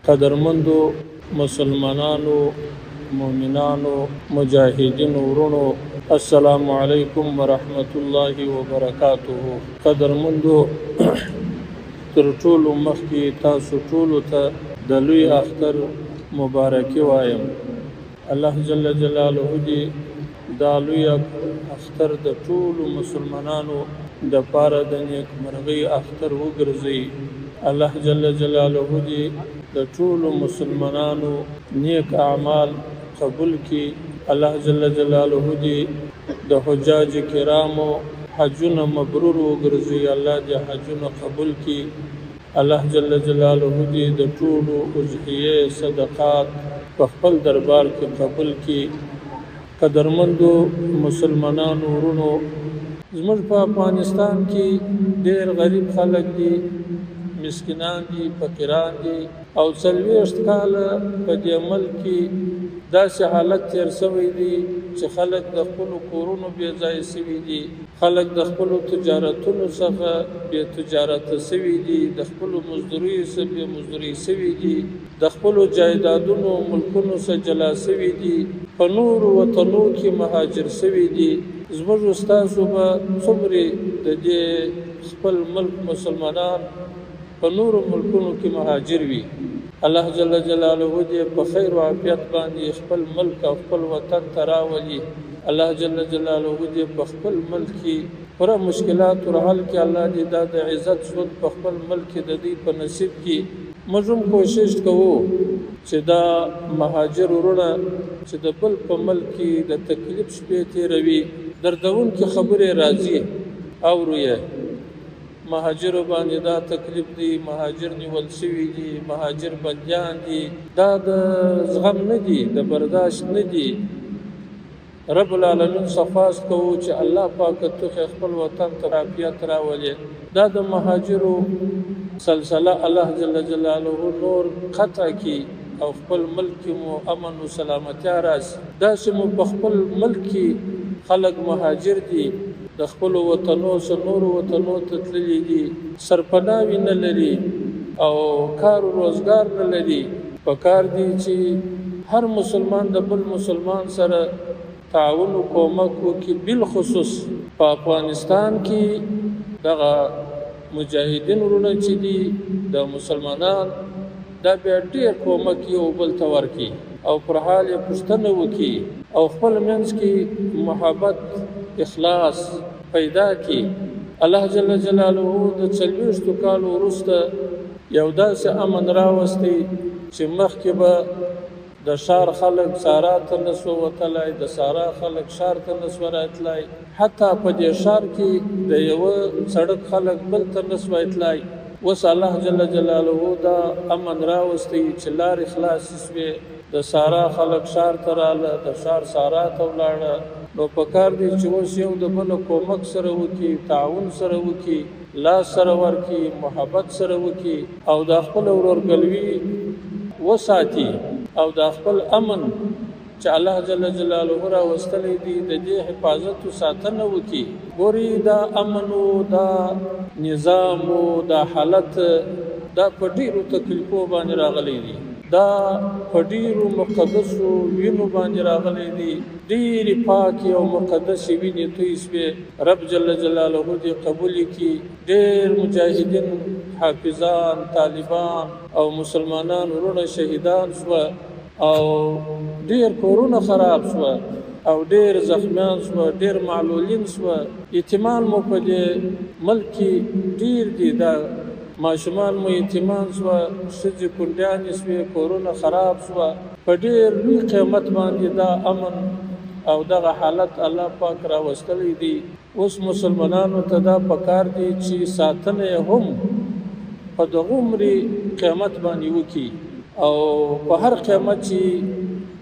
قدرمندو مسلمانانو مؤمنانو مجاهدینو ورونو السلام علیکم ورحمت الله وبرکاته. قدرمندو تر ټولو مخکې تاسو ټولو ته د لوی اختر مبارکي وایم. الله جل جلاله دې دا لوی اختر د ټولو مسلمانانو د پاره د نیکمرغۍ اختر وګرځي. الله جل جلاله دې د ټولو مسلمانانو نیک اعمال قبول کړي. الله جل جلاله دې د حجاج کرامو حجونه مبرور وګرځي. الله دې حجونه قبول کړي. الله جل جلاله دې د ټولو اضحیې صدقات په خپل دربار کې قبول کړي. قدرمندو مسلمانانو ورونو، زموږ په افغانستان کې ډېر غریب خلک دي، مسکینان دي، فقیران دي، او 40 کاله په دې ملک کې داسې حالت تیر شوی دی چې خلک د خپلو کورونو بې ځایه شوي دي، خلک د خپلو تجارتونو څخه بې تجارته شوي دي، د خپلو مزدوریو څخه بې مزدوري شوي دي، د خپلو جایدادونو ملکونو څخه جلا شوي دي، په نورو وطنو کې مهاجر شوي دي. زموږ استاسو به څومره د دې خپل ملک مسلمانان په نورو ملکونو کې مهاجر وي. الله جل جلاله دې په خیر او عافیت باندې خپل ملک او خپل وطن ته راولي. الله جل جلاله دې په خپل ملک کې پوره مشکلات حل کړي. الله دې دا د عزت ژوند په خپل ملک کې د دې په نصیب کې. موږ هم کوشش کوو چې دا مهاجر ورونه چې د بل په ملک کې د تکلیف شپې تېروي، دردونکې خبرې راځي اورو یې. مهاجر باندې دا تکلیف دی، مهاجر نیول شوي دي، مهاجر بندیان دي، دا د زغم نه دي، د برداشت نه دي. رب العالمین صفاست کوو چې الله پاک ته خپل وطن ته عافیت راولي. دا د مهاجرو سلسله الله جل جلاله نور قطع کی او خپل ملک مو امن او سلامتی راشي. داسې مو په خپل ملک خلک مهاجر دي، د خپل وطنو سره نور وطنو ته تللي دي، سرپناوي نه لري او کار او روزګار نه لري. پکار دي چې هر مسلمان د بل مسلمان سره تعاون او کومک وکړي. بالخصوص په افغانستان کې دغه مجاهدین ورونه چې دي د مسلمانان دا بیا ډېر کومک یو بل ته ورکړي او پر حال یې پوښتنه وکړي او خپل منځ کې محبت اخلاص پیدا کی. الله جل جلاله د 40 کالو وروسته یو داسې امن راوستی چې مخکې به د شار خلک سارا ته نسو وتلی، د سارا خلک شار ته نسو راتلی، حتی په دې شار کې د یوه سړک خلک بل ته نسو تلی. اوس الله جل جلاله دا امن راوستی چې لارې خلاصې شوې، د سارا خلک شار ته راله، د شار سارا ته ولاړه. نو پکار دی چې اوس یو د بل کومک سره وکړي، تعاون سره وکړي، لاس سره ورکړي، محبت سره وکړي او د خپل ورورګلوي وساتي او د خپل امن چې الله جل جلاله راوستلی دی د دې حفاظت او ساتنه وکړي. ګوري دا امن او دا نظام او دا حالت دا په ډېرو تکلیفو باندې راغلی دی، دا په ډېرو مقدسو وینو باندې راغلی دی، ډېرې پاکې او مقدسې وینې تویې شوې. رب جل جلاله دې قبول کړي. ډېر مجاهدین، حافظان، طالبان او مسلمانان ورونه شهیدان شوه او ډېر کورونه خراب شوه او ډېر زخمیان شوه، ډېر معلولین شوه. یتیمان مو په دې ملک کې ډېر دي، دا ماشومان مو یتیمان شوه، ښځې کونډیانې شوې، کورونه خراب شوه. په ډېر لوی قیمت باندې دا امن او دغه حالت الله پاک راوستلی دی. اوس مسلمانانو ته دا پکار دی چې ساتنه هم په دغه عمرې قیمت باندې وکړي او په هر قیمت چې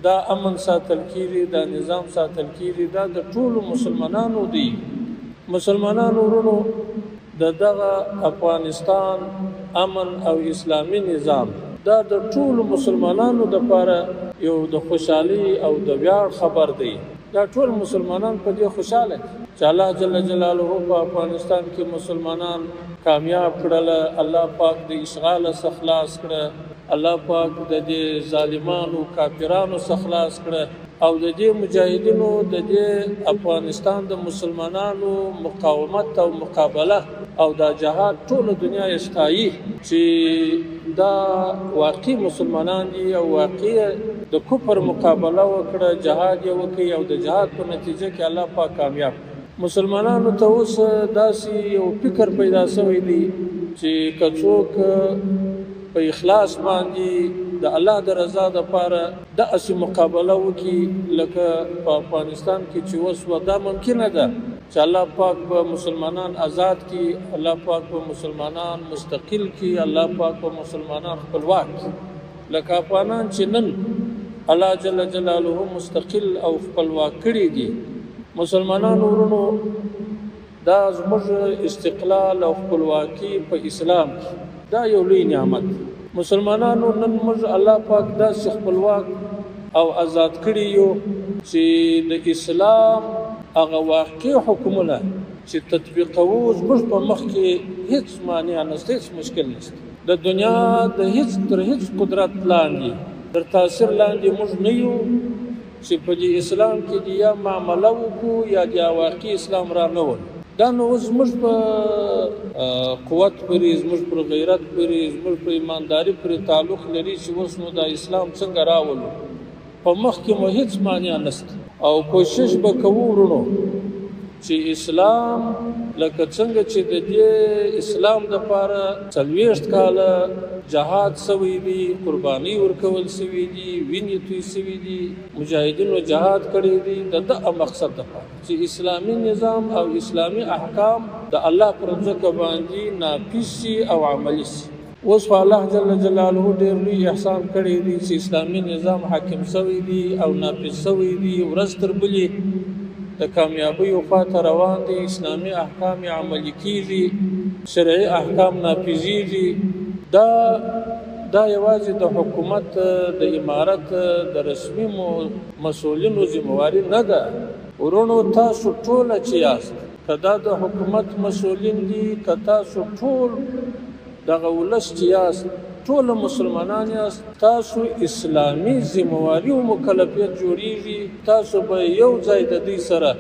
دا امن ساتل کیږي، دا نظام ساتل کیږي، دا د ټولو مسلمانانو دی. مسلمانانو ورونو، دغه افغانستان امن او اسلامی نظام دا د ټولو مسلمانانو لپاره یو د خوشحالي او د ویاړ خبر دی. دا ټول مسلمانان په دې خوشاله چې الله جل جلاله په افغانستان کې مسلمانان کامیاب کړل. الله پاک د اشغال څخه خلاص کړ. الله پاک د دې ظالمانو کافرانو څخه خلاص کړه او د دې مجاهدینو د دې افغانستان د مسلمانانو مقاومت او مقابله او دا جهاد ټول دنیا استایي چې دا واقعي مسلمانان دي او واقعي د کفر مقابله وکړه جهاد یې وکړي او د جهاد په نتیجه کې الله پاک کامیاب مسلمانانو ته اوس داسې یو فکر پیدا شوی دی چې که څوک په اخلاص باندې د الله د رضا لپاره داسې مقابله وکړي لکه په افغانستان کې چې اوس دا ممکنه ده چې الله پاک به مسلمانان آزاد کړي الله پاک به مسلمانان مستقل کړي الله پاک به مسلمانان خپلواک کړي لکه افغانان چې نن الله جل جلاله مستقل او خپلواک کړي دي مسلمانانو ورونو دا زموږ استقلال او خپلواکي په اسلام دا یو لوی نعمت مسلمانانو نن موږ الله پاک داسې خپلواک او آزاد کړي یو چې د اسلام هغه واقعي حکمونه چې تطبیقوو زموږ په مخ کې هیڅ مانع نشته هیڅ مشکل نشته د دنیا د هیڅ تر هیڅ قدرت لاندې در تاثیر لاندې موږ نه یو چې په دې اسلام کې دی یا معامله وکړو یا د واقعي اسلام را نه ول دا نو زموږ په قوت پورې زموږ پر غیرت پورې زموږ پر ایمانداري پورې تعلق لري چې اوس نو د اسلام څنګه راولو په مخ کې مو هیڅ مانع نشته او کوشش به کوو ورونو چې اسلام لکه څنګه چې د دې اسلام دپاره 40 کاله جهاد سوی دی قرباني ورکول سوی دی وینې توی سوي دي مجاهدینو جهاد کړی دی د دغه مقصد دپاره چې اسلامي نظام او اسلامي احکام د الله پر ځمکه باندې نافذ شي او عملي شي اوس الله جل جلاله ډېر لوی احسان کړی دی چې اسلامي نظام حاکم سوی دی او نافذ سوی دی ورځ تر بلې د کامیابی خواته روان دي اسلامي احکام عملي کیږي شرعي احکام نافذیږي دا یوازې د حکومت د امارت د رسمي مسؤلینو ذمہواری نه ده ورونو تاسو ټول چې یاست که دا د حکومت مسؤلین دي که تاسو ټول دغه ولس چې یاست ټول مسلمانان یاست تاسو اسلامي ذمہواری او مکلفیت جوړیږي تاسو به یو ځای د دې سره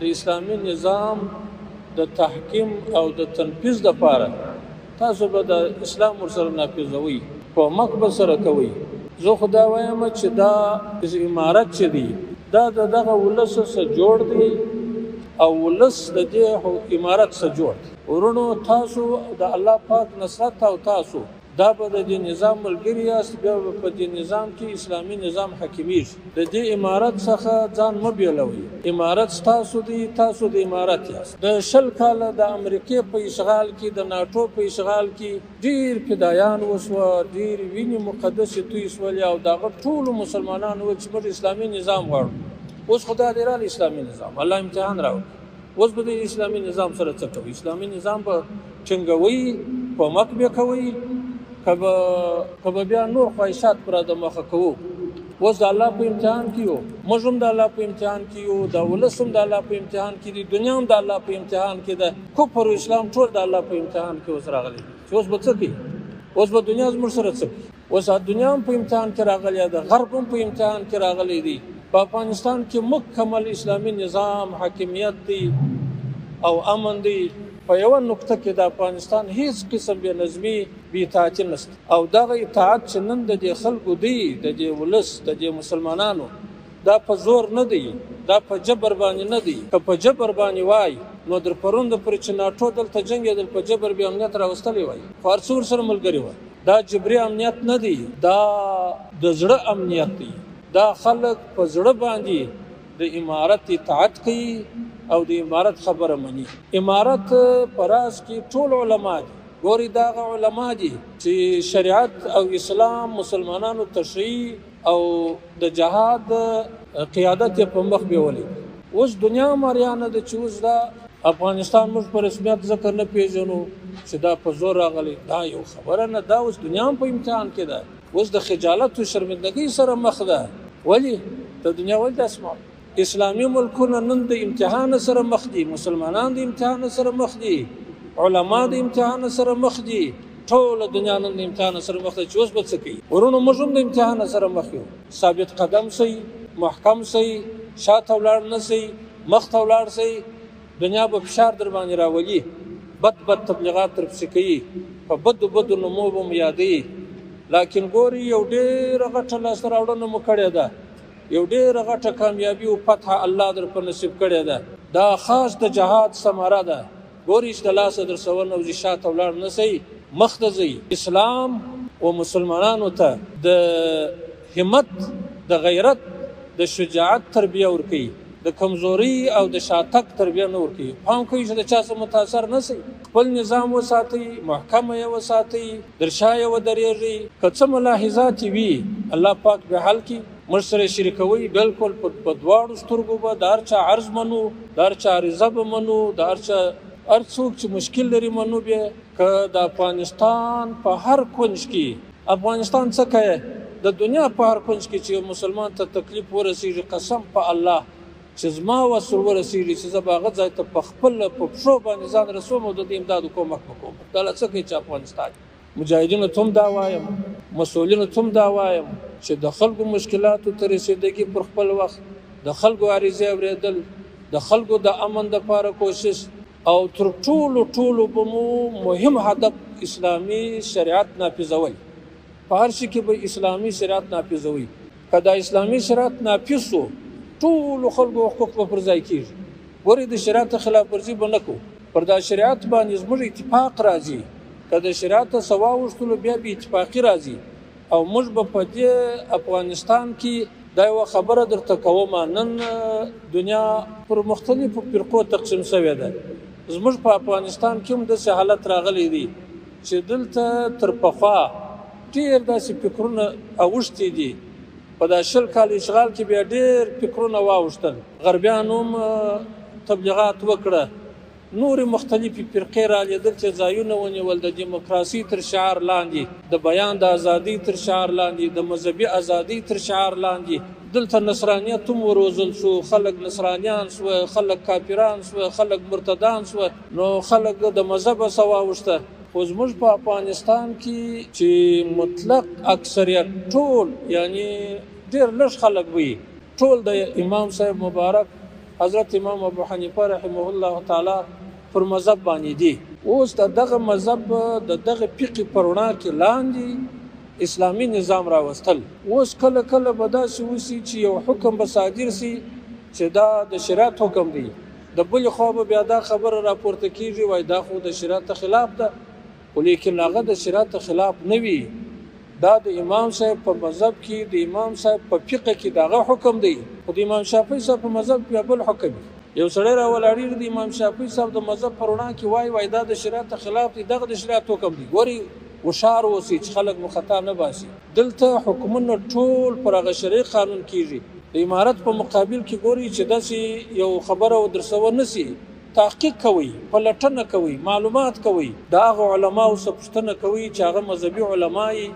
د اسلامي نظام د تحکیم او د تنفیذ لپاره تاسو به د اسلام ورسره نافذوي کومک به سره کوي زه خو دا وایم چې دا امارت چې دی دا دغه ولس سره جوړ دی او ولس د دې امارت سره جوړ ورونو تاسو د الله پاک نصرت او تاسو دا به د دې نظام ملګری یاست بیا په دې نظام کې اسلامي نظام حاکمیږي د دې امارت څخه ځان مه بیلوئ امارت تاسو دی تاسو د امارت یاست د 20 کاله د امریکې په اشغال کې د ناټو په اشغال کې ډېر فدایان وسوه ډېر وینې مقدسې توی سولې او دغه ټولو مسلمانانو وویل چې موږ اسلامي نظام غواړو اوس خدا دې راغلی اسلامي نظام الله امتحان راوړي اوس به د اسلامي نظام سره څه کوي اسلامي نظام به ټینګوي کومک به کوي کبه بیا نور خواهشات پر د مخه کوو اوس د الله په امتحان کې یو موږ هم د الله په امتحان کې یو د ولس هم د الله په امتحان کې دي دنیا هم د الله په امتحان کې ده کفر او اسلام ټول د الله په امتحان کې اوس راغلي چې اوس به څه کوي اوس به دنیا زموږ سره څه کوي اوس دنیا هم په امتحان کې راغلی ده غرب هم په امتحان کې راغلی دی په افغانستان کې مکمل اسلامي نظام حاکمیت دی او امن دی په یو نقطه کې د افغانستان هیڅ قسم بې نظمي بې اطاعتي نشته او دغه اطاعت چې نن د دې خلکو دی د دې ولس د دې مسلمانانو دا په زور نه دی دا په جبر باندې نه دی که په جبر باندې وای نو در پروند پر چې ناټو دلته جنګېدل په جبر به امنیت راوستلی وای خو هر څور سره ملګري وای دا جبري امنیت نه دی دا د زړه امنیت دی دا خلک په زړه باندې د امارت اطاعت کوي او د امارت خبره مني امارت پراز کې ټول علما دي ګوري دا علما دي چې شریعت او اسلام مسلمانانو تشریع او د جهاد قیادت په مخ بیولې اوس دنیا مریانه د چوز دا افغانستان موږ په رسمیت ذکر نه پیژنو چې دا په زور راغلی دا یو خبره نه دا اوس دنیا په امتحان کې ده اوس د خجالت او شرمندګۍ سره مخ ده ولی د دنیا ول د اسماء اسلامي ملکونه نن د امتحان سره مخ دي مسلمانان د امتحان سره مخ دي علما د امتحان سره مخ دي ټوله دنیا نن د امتحان سره مخ ده چې اوس به څه کوي. ورونو موږ هم د امتحان سره مخ یو. ثابت قدم سئ، محکم سئ، شاته ولاړ نه سئ، مخ ته ولاړ سئ. دنیا به فشار در باندې راولي، بد تبلیغات در پسې کوي، په بدو نومو به مو یادوي. لکن ګوري یو ډېره غټه لاسته راوړنه مو کړې ده، یو ډېره غټه کامیابي او فتح الله در په نصیب کړې ده. دا خاص د جهاد ثمره ده. ګوري چې د لاسه در څه ونه وځي، شاته ولاړ نه سئ، مخ ته ځئ. اسلام و مسلمانانو ته د همت، د غیرت، د شجاعت تربیه ورکوي، د کمزوري او د شاتک تربیه نه ورکوي. پام کوئ چې د چا څخه متاثر نه سئ، خپل نظام وساتئ، محکمه یې وساتئ، در شا یې ودرېږئ. که څه ملاحظات وي الله پاک به حل کړي، موږ سره شریکوي. بالکل په دواړو سترګو به د هر چا عرض منو، د هر چا عریضه به منو، د هر چا هر څوک چې مشکل لري منو. بیا که د افغانستان په هر کنج کې، افغانستان څه کوي، د دنیا په هر کنج کې چې مسلمان ته تکلیف ورسیږي، قسم په الله چې زما وسر ورسیږي چې زه به هغه ځای ته په خپل په پښو باندې ځان رسوم او د دې امداد کومک وکړم. دا څه کوي چې افغانستان مجاهدینو ته هم دا وایم، مسؤلینو ته هم دا وایم چې د خلکو مشکلاتو ته رسیدګي پر خپل وخت، د خلکو عریضې اورېدل، د خلکو د امن دپاره کوشش، او تر ټولو به مو مهم هدف اسلامي شریعت نافذول. په هر شي کې به اسلامي شریعت نافذوي. که دا اسلامي شریعت نافذ شو، ټولو خلکو حقوق به پر ځای کېږي. ګورئ د شریعت خلاف ورزي به نه کوو، پر دا شریعت باندې زموږ اتفاق راځي. که د شریعت څه واوښتلو بیا به اتفاقي راځي. او موږ به په دې افغانستان کې دا یوه خبره درته کوم، نن دنیا پر مختلفو فرقو تقسیم شوې ده. زموږ په افغانستان کې هم داسې حالت راغلی دی چې دلته تر پخوا ډېر داسې فکرونه اوښتي دي. په دا 20 کال اشغال کې بیا ډېر فکرونه واوښتل. غربیانو هم تبلیغات وکړه، نورې مختلفې فرقې رالیدل چې ځایونه ونیول د دیموکراسي تر شعار لاندې، د بیان د ازادۍ تر شعار لاندې، د مذهبي ازادۍ تر شعار لاندې. دلته نصرانیت هم وروزل شو، خلک نصرانیان سوه، خلک کافران سوه، خلک مرتدان سوه، نو خلک د مذهبه څه واوښته. خو زموږ په افغانستان کې چې مطلق اکثریت ټول، یعنی ډېر لږ خلک وي، ټول د امام صاحب مبارک حضرت امام ابو حنیفه رحمه الله تعالی پر مذهب باندې دي. اوس د دغه مذهب د دغه فقه پر وړاندې کې لاندې اسلامي نظام راوستل. اوس کله به داسې وسي چې یو حکم به صادر سي چې دا د شریعت حکم دی، د بلې خوا به بیا دا خبره راپورته کېږي وایي دا خو د شریعت خلاف ده، خو لیکن هغه د شریعت خلاف نه وي. دا د امام صاحب په مذهب کې، د امام صاحب په فقه کې دغه حکم دی. خو د امام شافعي صاحب په مذهب کې بل حکم دی. یو سړی راولاړېږي د امام شافعي صاحب د مذهب پر وړاندې کې وایي دا د شریعت خلاف دی، دغه د شریعت حکم دی. ګورئ هوښیار اوسئ چې خلک مو خطا نه باسي. دلته حکمونه ټول پر هغه شرعي قانون کېږي. د امارت په مقابل کې ګورئ چې داسې یو خبره ودرسوه نه سي، تحقیق کوئ، پلټنه کوئ، معلومات کوئ، د هغو علماو څخه پوښتنه کوئ چې هغه مذهبي علما وي،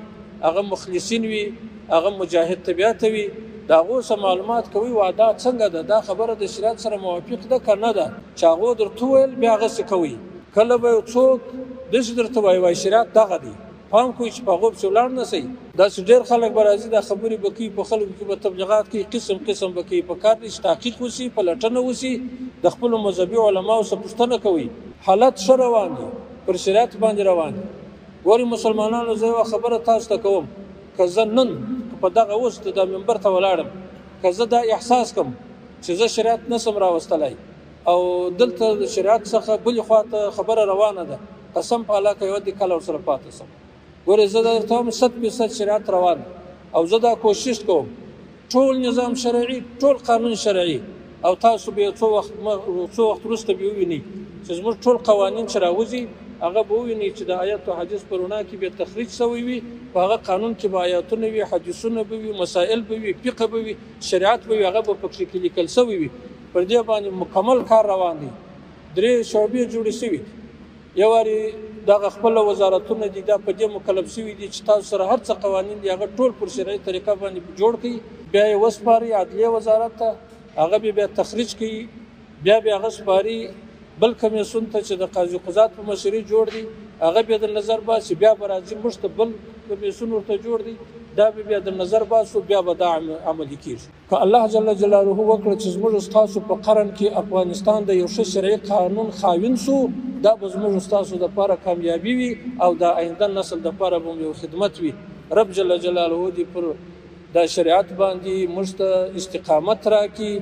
هغه مخلصین وي، هغه مجاهد طبیعت وي، د هغو څخه معلومات کوئ دا څنګه ده، دا خبره د شریعت سره موافق ده که نه ده. چې هغو درته وویل بیا هغسې کوئ. کله به یو څوک داسې درته وایي شریعت دغه دی، پام کوئ چې په هغو پسې ولاړ نه سئ. داسې ډېر خلک به راځي دا خبرې به کوي، په خلکو کې به تبلیغات کوي، قسم به کوي. په کار دی چې تحقیق وسي، پلټنه وسي، د خپلو مذهبي علماو څخه پوښتنه کوي. حالت ښه روان دي، پر شریعت باندې روان دي. ګورئ مسلمانانو، زه یوه خبره تاسو ته کوم، که زه نن په دغه اوس د منبر ته ولاړم، که زه دا احساس کړم چې زه شریعت نسم راوستلی او دلته د شریعت څخه بلې خواته خبره روانه ده، قسم په الله که یوه دې کله ورسره پاتې سم. ګورئ زه درته وایم 100% شریعت روان او زه دا کوشش کوم ټول نظام شرعي، ټول قانون شرعي. او تاسو به څو وخت وروسته به ووینئ چې زموږ ټول قوانین چې راوځي هغه به ووینئ چې د آیات او حدیث په رڼا کې به تخریج شوی وي. په هغه قانون کې به آیاتونه وي، حدیثونه به وي، مسائل به وي، فقه به وي، شریعت به وي، هغه به پکې کې لیکل شوی وي. پر دې باندې مکمل کار روان دی. 3 شعبې جوړې شوي، یو وارې دغه خپل وزارتونه دي، دا په دې مکلف شوي دي چې تاسو سره هر څه قوانین دي هغه ټول پر شرعي طریقه باندې جوړ کړئ. بیا یې وسپارئ عدلیه وزارت ته، هغه بیا تخریج کوي، بیا هغه سپاري بل کمیسیون ته چې د قاضي قضات په مشرۍ جوړ دي، هغه بیا د نظر باسي، بیا به راځي موږ ته بل کمیسیون ورته جوړ دی، دا به بیا د نظر باسو، بیا به دا عملي کېږي. که الله جل جلاله وکړه چې زموږ ستاسو په قرن کې افغانستان د یو ښه شرعي قانون خاوین سو، دا به زموږ ستاسو دپاره کامیابي وي او د آینده نسل دپاره به یو خدمت وي. رب جل جلاله دې پر دا شریعت باندې موږ ته استقامت راکړي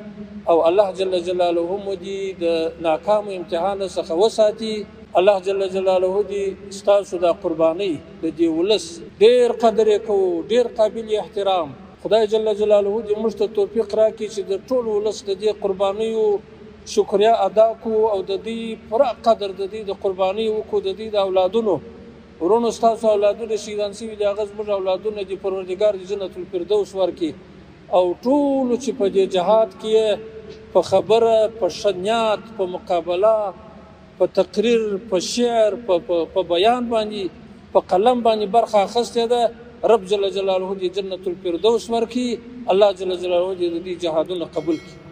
او الله جل جلاله مو دې د ناکامو امتحان څخه وساتي. الله جل جلاله دې ستاسو د قربانۍ د دې ولس ډېر قدر یې کوو، ډېر قابل احترام. خدای جل جلاله دې موږ ته توفیق راکړي چې د ټول ولس د دې قربانیو شکریا ادا کړو او د دې پوره قدر د دې د قربانۍ وکړو. د دې د اولادونو ورونو ستاسو اولادونه شهیدان شوي دي، هغه زموږ اولادونه دي، پروردګار دې جنت الفردوس ورکړي. او ټولو چې په دې جهاد کې په خبره، په ښه نیت، په مقابله، په تقریر، په شعر، په بیان باندې، په قلم باندې برخه اخیستې ده، رب جل جلاله دې جنت الفردوس ورکړي. الله جل جلاله دې د دې جهادونه قبول کړي.